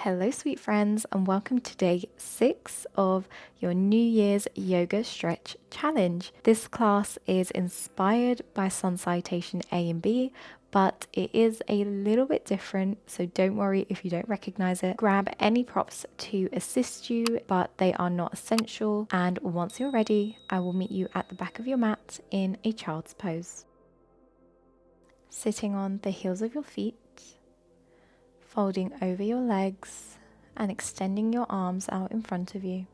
Hello, sweet friends, and welcome to day 6 of your New Year's Yoga Stretch Challenge. This class is inspired by Sun Salutation A and B, but it is a little bit different, so don't worry if you don't recognize it. Grab any props to assist you, but they are not essential. And once you're ready, I will meet you at the back of your mat in a child's pose. Sitting on the heels of your feet, folding over your legs and extending your arms out in front of you.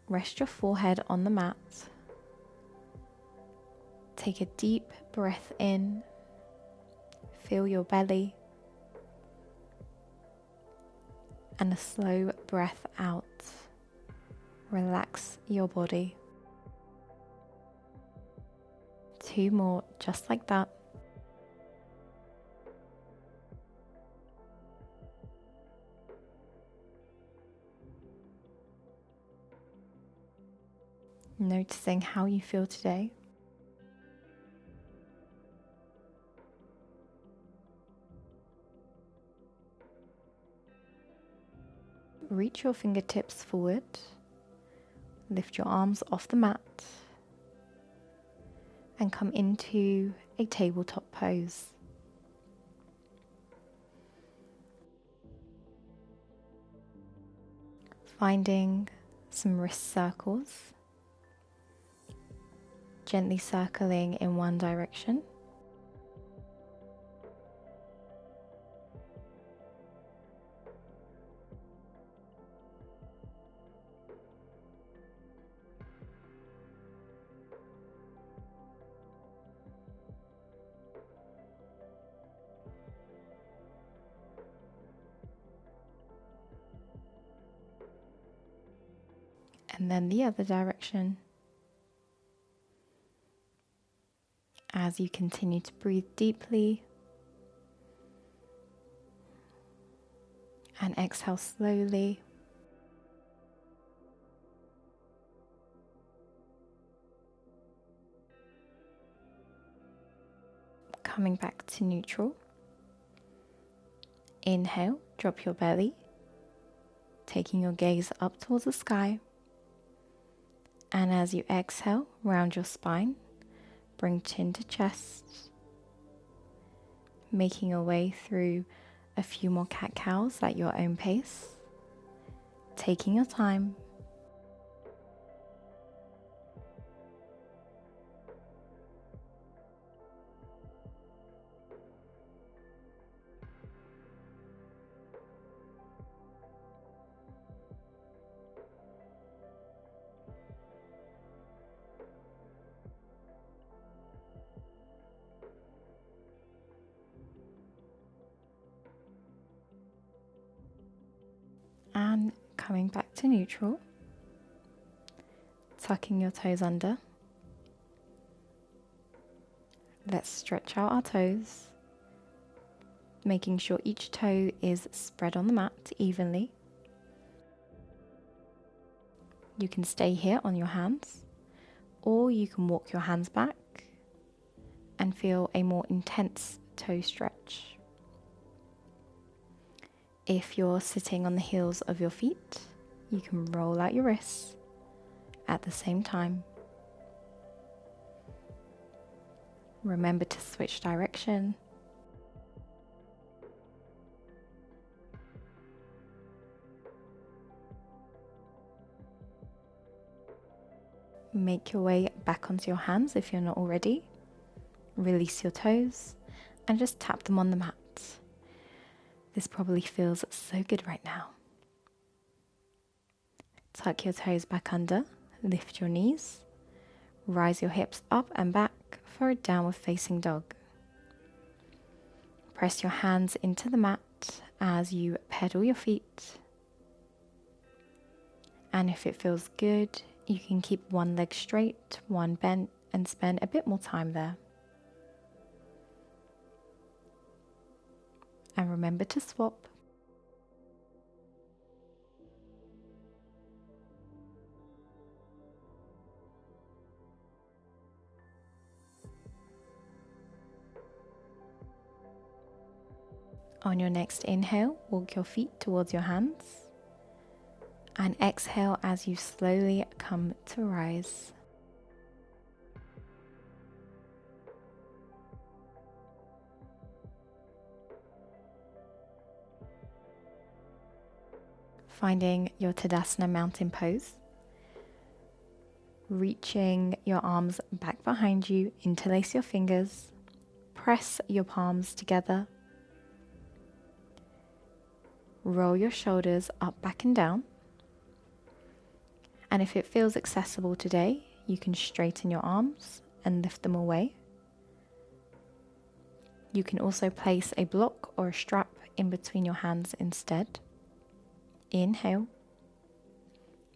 Rest your forehead on the mat. Take a deep breath in. Feel your belly. And a slow breath out. Relax your body. 2 more, just like that. Noticing how you feel today. Reach your fingertips forward. Lift your arms off the mat. And come into a tabletop pose. Finding some wrist circles. Gently circling in one direction. And then the other direction. As you continue to breathe deeply and exhale slowly. Coming back to neutral. Inhale, drop your belly, taking your gaze up towards the sky. And as you exhale, round your spine, bring chin to chest, making your way through a few more cat-cows at your own pace, taking your time. And coming back to neutral, tucking your toes under. Let's stretch out our toes, making sure each toe is spread on the mat evenly. You can stay here on your hands, or you can walk your hands back and feel a more intense toe stretch. If you're sitting on the heels of your feet, you can roll out your wrists at the same time. Remember to switch direction. Make your way back onto your hands if you're not already. Release your toes and just tap them on the mat. This probably feels so good right now. Tuck your toes back under, lift your knees, rise your hips up and back for a downward facing dog. Press your hands into the mat as you pedal your feet. And if it feels good, you can keep one leg straight, one bent, and spend a bit more time there. And remember to swap. On your next inhale, walk your feet towards your hands. And exhale as you slowly come to rise. Finding your Tadasana mountain pose. Reaching your arms back behind you, interlace your fingers, press your palms together. Roll your shoulders up, back and down. And if it feels accessible today, you can straighten your arms and lift them away. You can also place a block or a strap in between your hands instead. Inhale.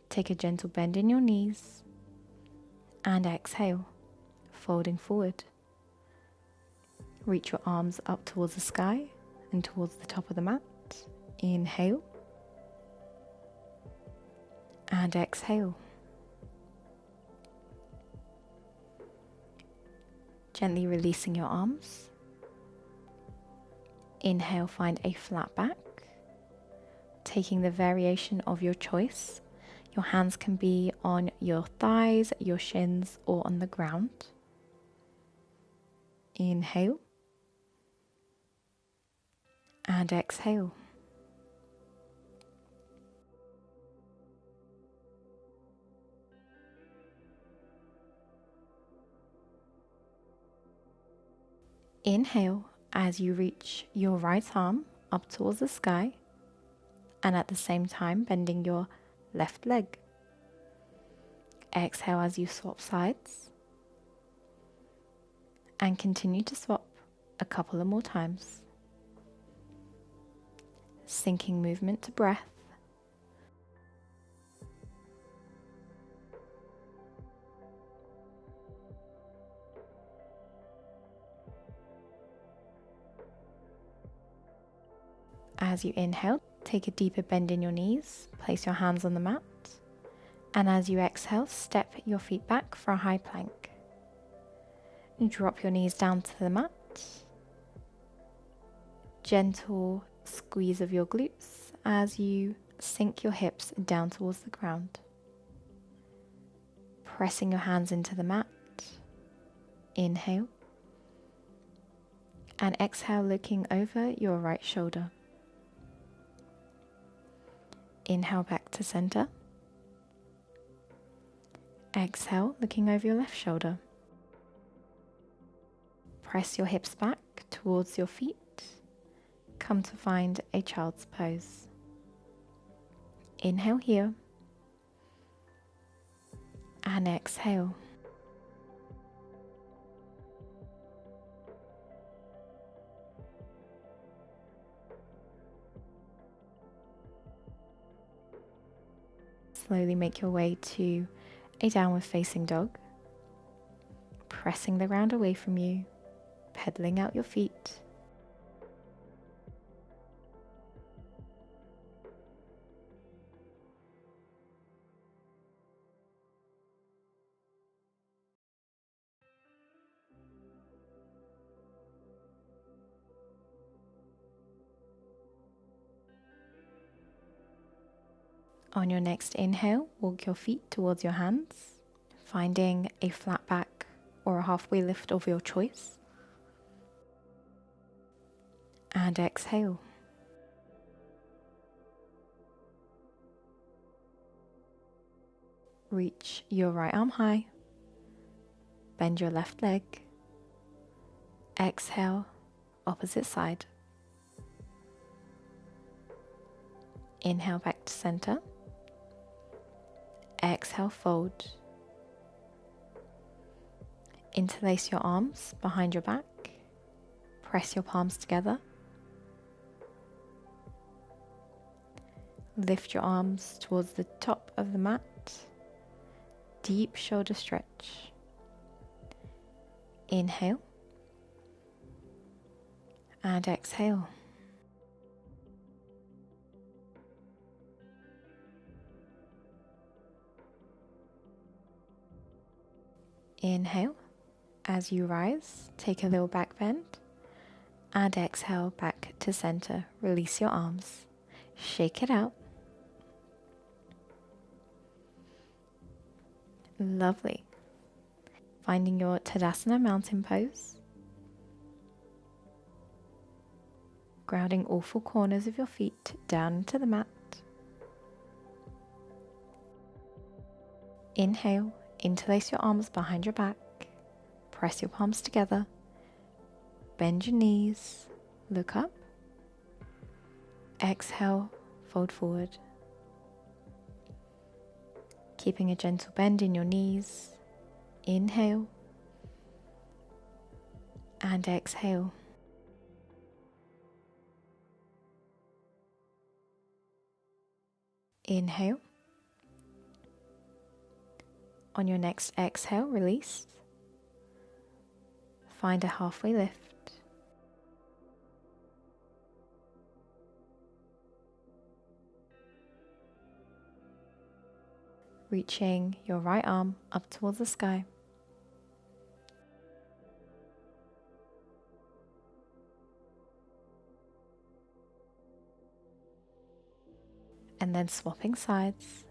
Take a gentle bend in your knees. And exhale, folding forward. Reach your arms up towards the sky and towards the top of the mat. Inhale. And exhale. Gently releasing your arms. Inhale, find a flat back. Taking the variation of your choice. Your hands can be on your thighs, your shins, or on the ground. Inhale. And exhale. Inhale as you reach your right arm up towards the sky, and at the same time bending your left leg. Exhale as you swap sides, and continue to swap a couple of more times. Syncing movement to breath. As you inhale, take a deeper bend in your knees, place your hands on the mat, and as you exhale, step your feet back for a high plank. Drop your knees down to the mat. Gentle squeeze of your glutes as you sink your hips down towards the ground. Pressing your hands into the mat. Inhale. And exhale, looking over your right shoulder. Inhale back to center. Exhale, looking over your left shoulder. Press your hips back towards your feet. Come to find a child's pose. Inhale here. And exhale. Slowly make your way to a downward facing dog. Pressing the ground away from you, pedaling out your feet. On your next inhale, walk your feet towards your hands, finding a flat back or a halfway lift of your choice. And exhale. Reach your right arm high. Bend your left leg. Exhale, opposite side. Inhale back to center. Exhale, fold. Interlace your arms behind your back. Press your palms together. Lift your arms towards the top of the mat. Deep shoulder stretch. Inhale. And exhale. Inhale. As you rise, take a little back bend. And exhale back to center. Release your arms. Shake it out. Lovely. Finding your Tadasana mountain pose. Grounding all four corners of your feet down into the mat. Inhale, interlace your arms behind your back. Press your palms together. Bend your knees. Look up. Exhale, fold forward. Keeping a gentle bend in your knees. Inhale and exhale. Inhale. On your next exhale, release. Find a halfway lift. Reaching your right arm up towards the sky. And then swapping sides.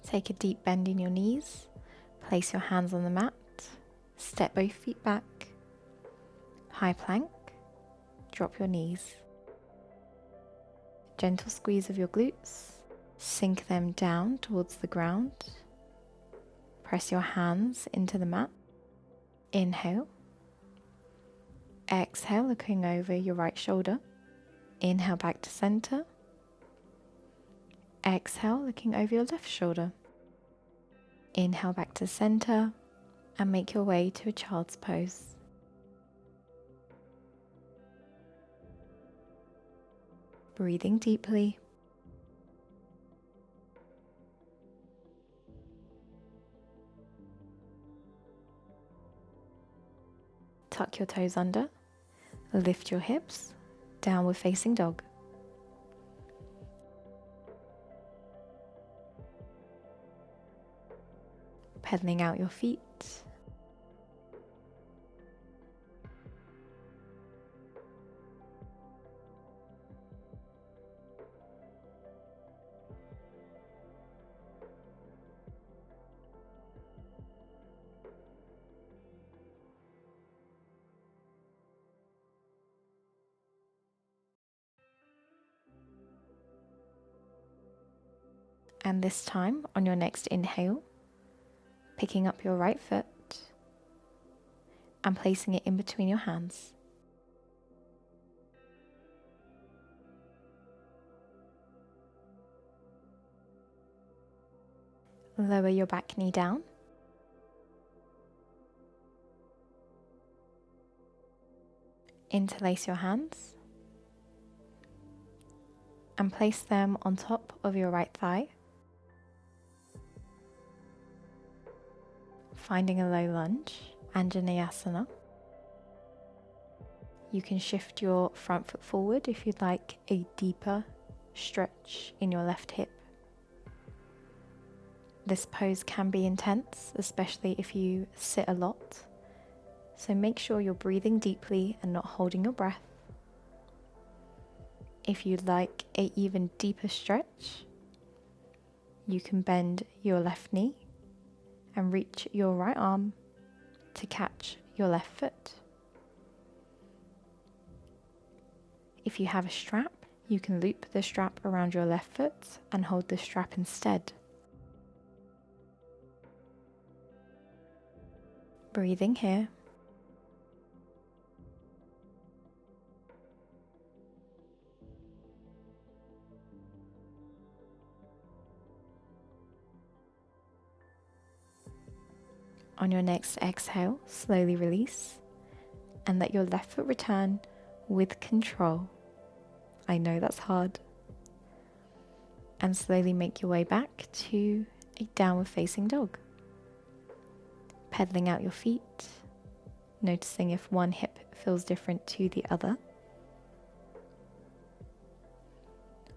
Take a deep bend in your knees. Place your hands on the mat. Step both feet back. High plank. Drop your knees. Gentle squeeze of your glutes. Sink them down towards the ground. Press your hands into the mat. Inhale. Exhale, looking over your right shoulder. Inhale back to center. Exhale, looking over your left shoulder. Inhale back to center and make your way to a child's pose. Breathing deeply. Tuck your toes under. Lift your hips. Downward facing dog. Pedaling out your feet. And this time, on your next inhale, picking up your right foot and placing it in between your hands. Lower your back knee down. Interlace your hands and place them on top of your right thigh. Finding a low lunge, Anjaneyasana. You can shift your front foot forward if you'd like a deeper stretch in your left hip. This pose can be intense, especially if you sit a lot. So make sure you're breathing deeply and not holding your breath. If you'd like an even deeper stretch, you can bend your left knee and reach your right arm to catch your left foot. If you have a strap, you can loop the strap around your left foot and hold the strap instead. Breathing here. On your next exhale, slowly release and let your left foot return with control. I know that's hard. And slowly make your way back to a downward facing dog. Pedaling out your feet, noticing if one hip feels different to the other.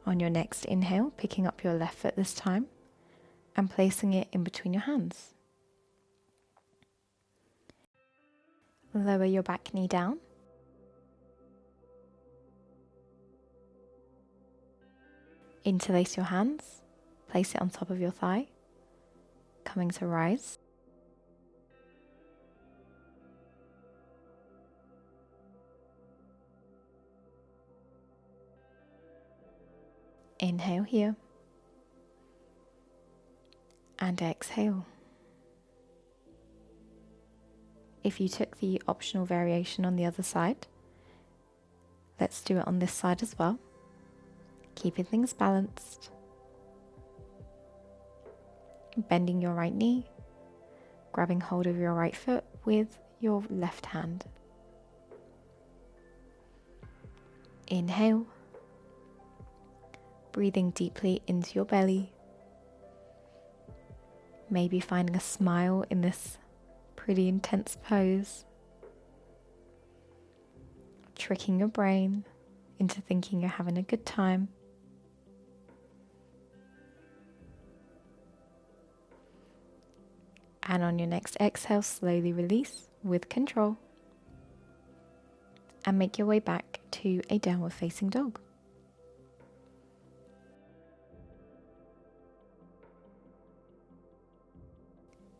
On your next inhale, picking up your left foot this time and placing it in between your hands. Lower your back knee down. Interlace your hands, place it on top of your thigh, coming to rise. Inhale here and exhale. If you took the optional variation on the other side, let's do it on this side as well, keeping things balanced. Bending your right knee, grabbing hold of your right foot with your left hand. Inhale, breathing deeply into your belly, maybe finding a smile in this pretty intense pose, tricking your brain into thinking you're having a good time. And on your next exhale, slowly release with control and make your way back to a downward facing dog.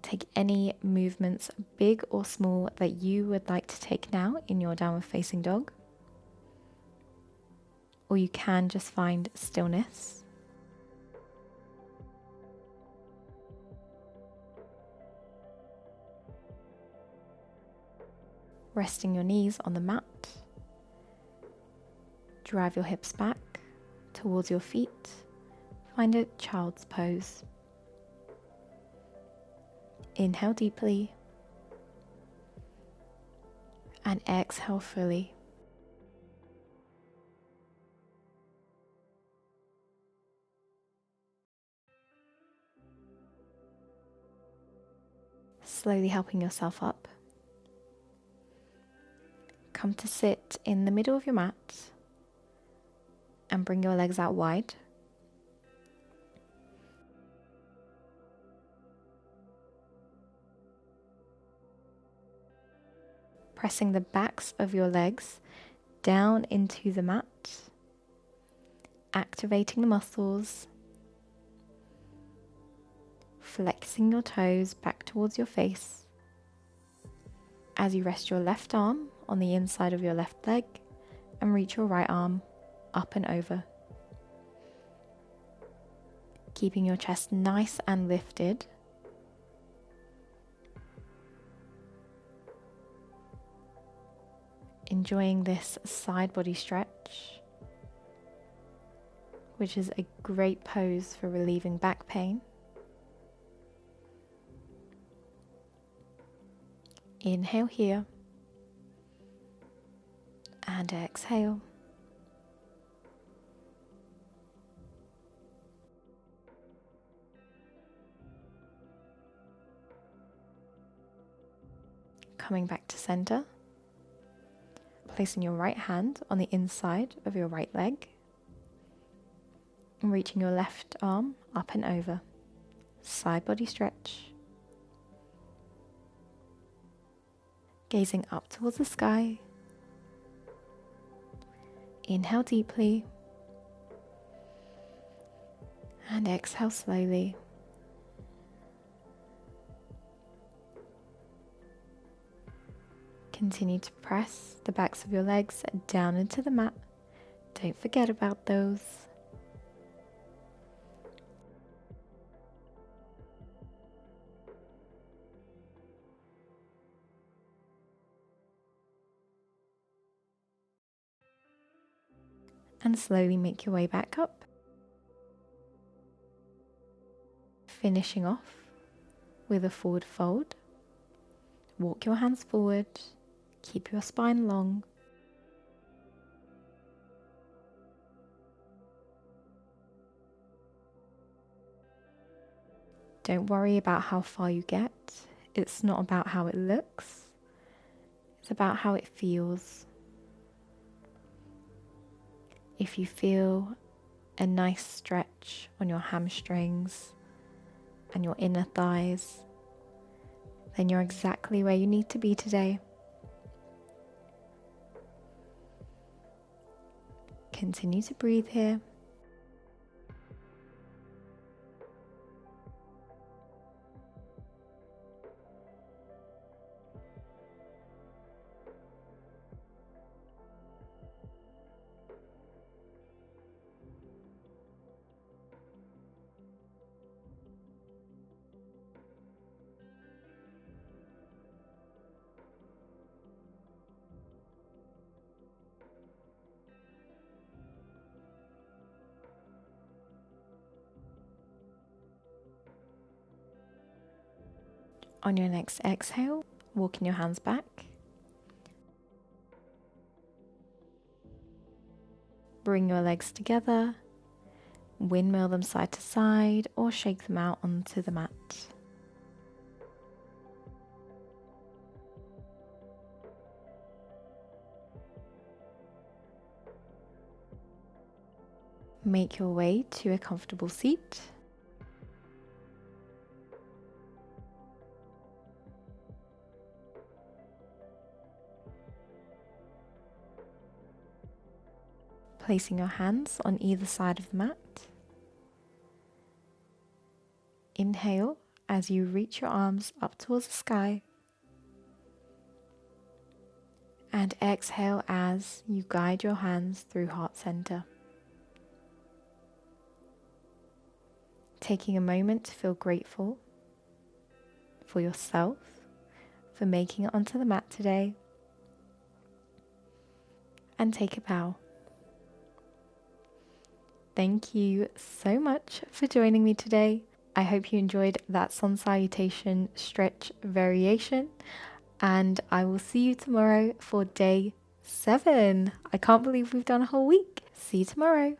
Take any movements, big or small, that you would like to take now in your downward facing dog. Or you can just find stillness. Resting your knees on the mat. Drive your hips back towards your feet. Find a child's pose. Inhale deeply and exhale fully. Slowly helping yourself up. Come to sit in the middle of your mat and bring your legs out wide. Pressing the backs of your legs down into the mat, activating the muscles, flexing your toes back towards your face as you rest your left arm on the inside of your left leg and reach your right arm up and over. Keeping your chest nice and lifted. Enjoying this side body stretch, which is a great pose for relieving back pain. Inhale here and exhale. Coming back to center. Placing your right hand on the inside of your right leg and reaching your left arm up and over. Side body stretch. Gazing up towards the sky. Inhale deeply and exhale slowly. Continue to press the backs of your legs down into the mat. Don't forget about those. And slowly make your way back up. Finishing off with a forward fold. Walk your hands forward. Keep your spine long. Don't worry about how far you get. It's not about how it looks. It's about how it feels. If you feel a nice stretch on your hamstrings and your inner thighs, then you're exactly where you need to be today. Continue to breathe here. On your next exhale, walking your hands back. Bring your legs together, windmill them side to side, or shake them out onto the mat. Make your way to a comfortable seat. Placing your hands on either side of the mat. Inhale as you reach your arms up towards the sky. And exhale as you guide your hands through heart center. Taking a moment to feel grateful for yourself, for making it onto the mat today. And take a bow. Thank you so much for joining me today. I hope you enjoyed that sun salutation stretch variation, and I will see you tomorrow for day 7. I can't believe we've done a whole week. See you tomorrow.